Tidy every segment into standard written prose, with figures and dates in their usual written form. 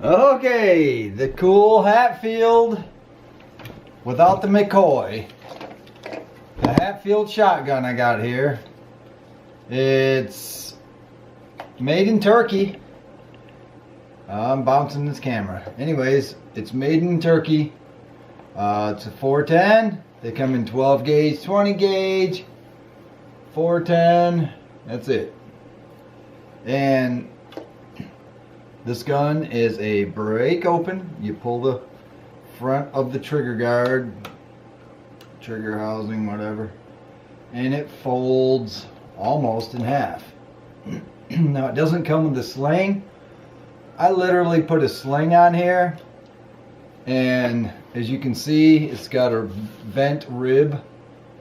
Okay, the cool Hatfield without the McCoy. The Hatfield shotgun I got here. It's made in Turkey. I'm bouncing this camera. Anyways, it's made in Turkey. It's a 410. They come in 12 gauge, 20 gauge, 410. That's it. And this gun is a break open. You pull the front of the trigger guard, trigger housing, whatever, and it folds almost in half. Now it doesn't come with a sling. I literally put a sling on here, and as you can see, it's got a vent rib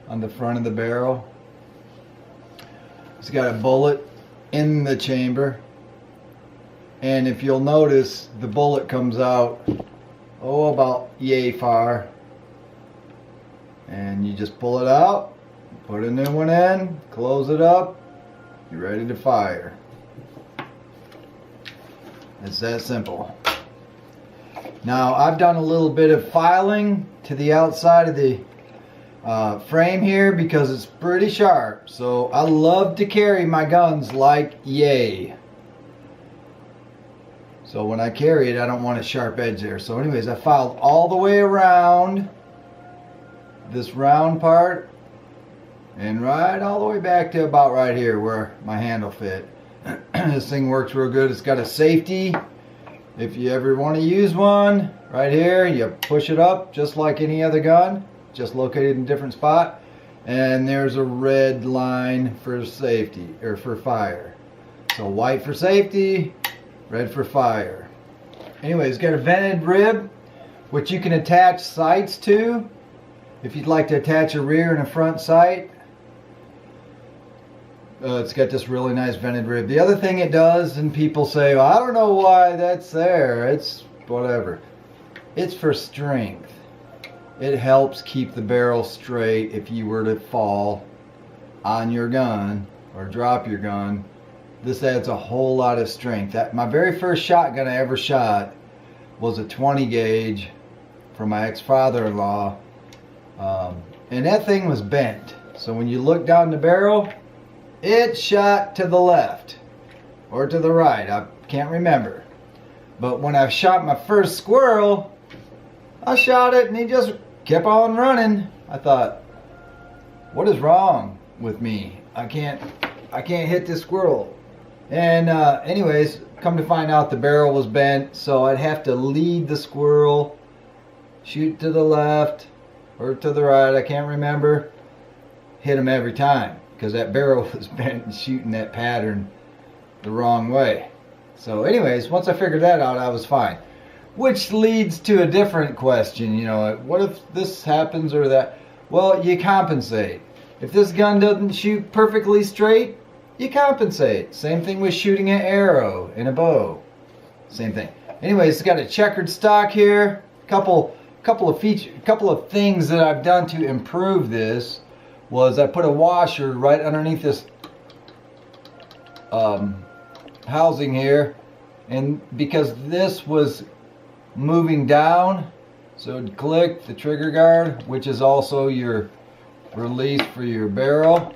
on the front of the barrel. It's got a bullet in the chamber, and if you'll notice, the bullet comes out about yay far, and you just pull it out, put a new one in, close it up, you're ready to fire. It's that simple. Now I've done a little bit of filing to the outside of the frame here because it's pretty sharp. So I love to carry my guns like yay. So when I carry it, I don't want a sharp edge there. So anyways, I filed all the way around this round part and right all the way back to about right here where my handle fit. This thing works real good. It's got a safety. If you ever want to use one, right here, you push it up just like any other gun, just located in a different spot. And there's a red line for safety, or for fire. So white for safety, red for fire. Anyway, it's got a vented rib, which you can attach sights to. If you'd like to attach a rear and a front sight. It's got this really nice vented rib. The other thing it does, and people say, well, I don't know why that's there. It's whatever. It's for strength. It helps keep the barrel straight if you were to fall on your gun or drop your gun. This adds a whole lot of strength. My very first shotgun I ever shot was a 20 gauge from my ex-father-in-law. And that thing was bent. So when you look down the barrel, it shot to the left or to the right. I can't remember. But when I shot my first squirrel, I shot it and he just kept on running. I thought, what is wrong with me? I can't hit this squirrel. And anyways, come to find out the barrel was bent, so I'd have to lead the squirrel, shoot to the left or to the right, I can't remember, hit him every time because that barrel was bent and shooting that pattern the wrong way. So anyways, once I figured that out, I was fine. Which leads to a different question, you know, what if this happens or that? Well, you compensate. If this gun doesn't shoot perfectly straight, you compensate. Same thing with shooting an arrow in a bow. Same thing. Anyways, it's got a checkered stock here. Couple of things that I've done to improve this was I put a washer right underneath this housing here, and because this was moving down, so it'd click the trigger guard, which is also your release for your barrel.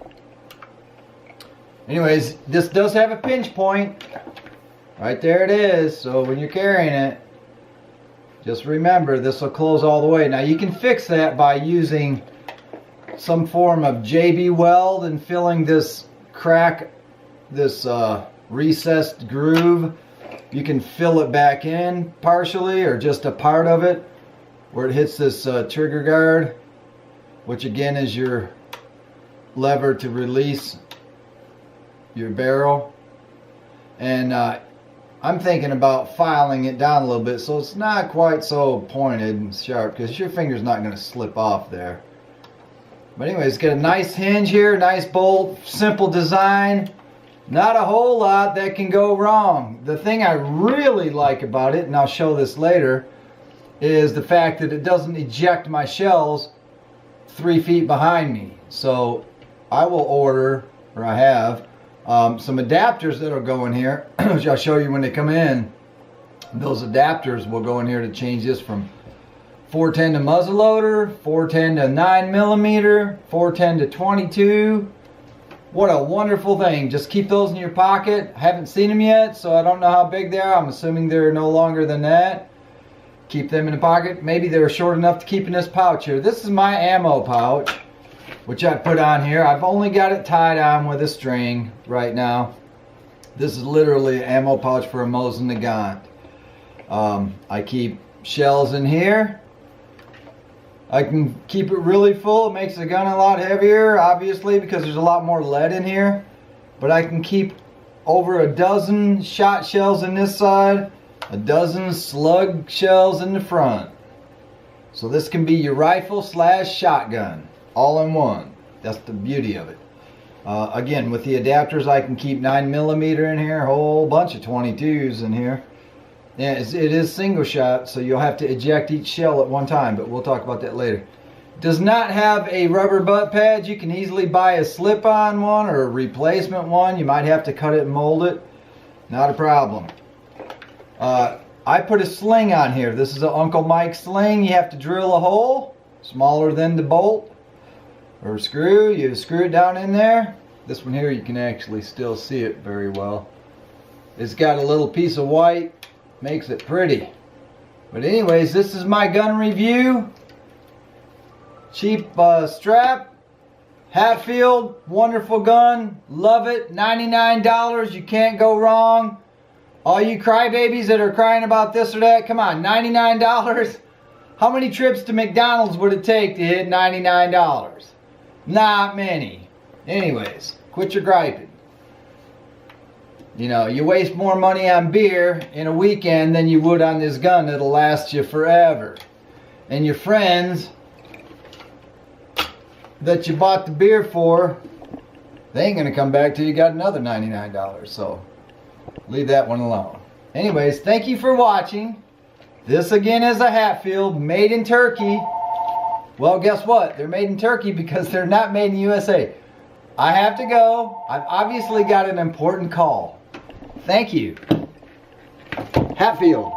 Anyways, this does have a pinch point. Right there it is. So when you're carrying it, just remember this will close all the way. Now you can fix that by using some form of JB weld and filling this crack, this recessed groove. You can fill it back in partially or just a part of it where it hits this trigger guard, which again is your lever to release your barrel. And I'm thinking about filing it down a little bit so it's not quite so pointed and sharp, because your finger's not going to slip off there. But anyway, it's got a nice hinge here, nice bolt, simple design. Not a whole lot that can go wrong. The thing I really like about it, and I'll show this later, is the fact that it doesn't eject my shells 3 feet behind me. So I will order, or I have, some adapters that'll go in here, which I'll show you when they come in. Those adapters will go in here to change this from 410 to muzzleloader, 410 to 9mm, 410 to 22. What a wonderful thing. Just keep those in your pocket. I haven't seen them yet, so I don't know how big they are. I'm assuming they're no longer than that. Keep them in the pocket. Maybe they're short enough to keep in this pouch here. This is my ammo pouch, which I put on here. I've only got it tied on with a string right now. This is literally an ammo pouch for a Mosin Nagant. I keep shells in here. I can keep it really full. It makes the gun a lot heavier, obviously, because there's a lot more lead in here. But I can keep over a dozen shot shells in this side, a dozen slug shells in the front. So this can be your rifle / shotgun, all in one. That's the beauty of it. Again, with the adapters, I can keep 9mm in here, a whole bunch of 22s in here. Yeah, it is single shot, so you'll have to eject each shell at one time, but we'll talk about that later. Does not have a rubber butt pad. You can easily buy a slip-on one or a replacement one. You might have to cut it and mold it. Not a problem. I put a sling on here. This is an Uncle Mike sling. You have to drill a hole smaller than the bolt or screw. You screw it down in there. This one here, you can actually still see it very well. It's got a little piece of white. Makes it pretty. But anyways, this is my gun review. Cheap strap. Hatfield, wonderful gun. Love it. $99. You can't go wrong. All you crybabies that are crying about this or that, come on, $99. How many trips to McDonald's would it take to hit $99? Not many. Anyways, quit your griping. You know, you waste more money on beer in a weekend than you would on this gun that'll last you forever. And your friends that you bought the beer for, they ain't gonna come back till you got another $99. So leave that one alone. Anyways, thank you for watching. This again is a Hatfield made in Turkey. Well, guess what? They're made in Turkey because they're not made in the USA. I have to go. I've obviously got an important call. Thank you. Hatfield.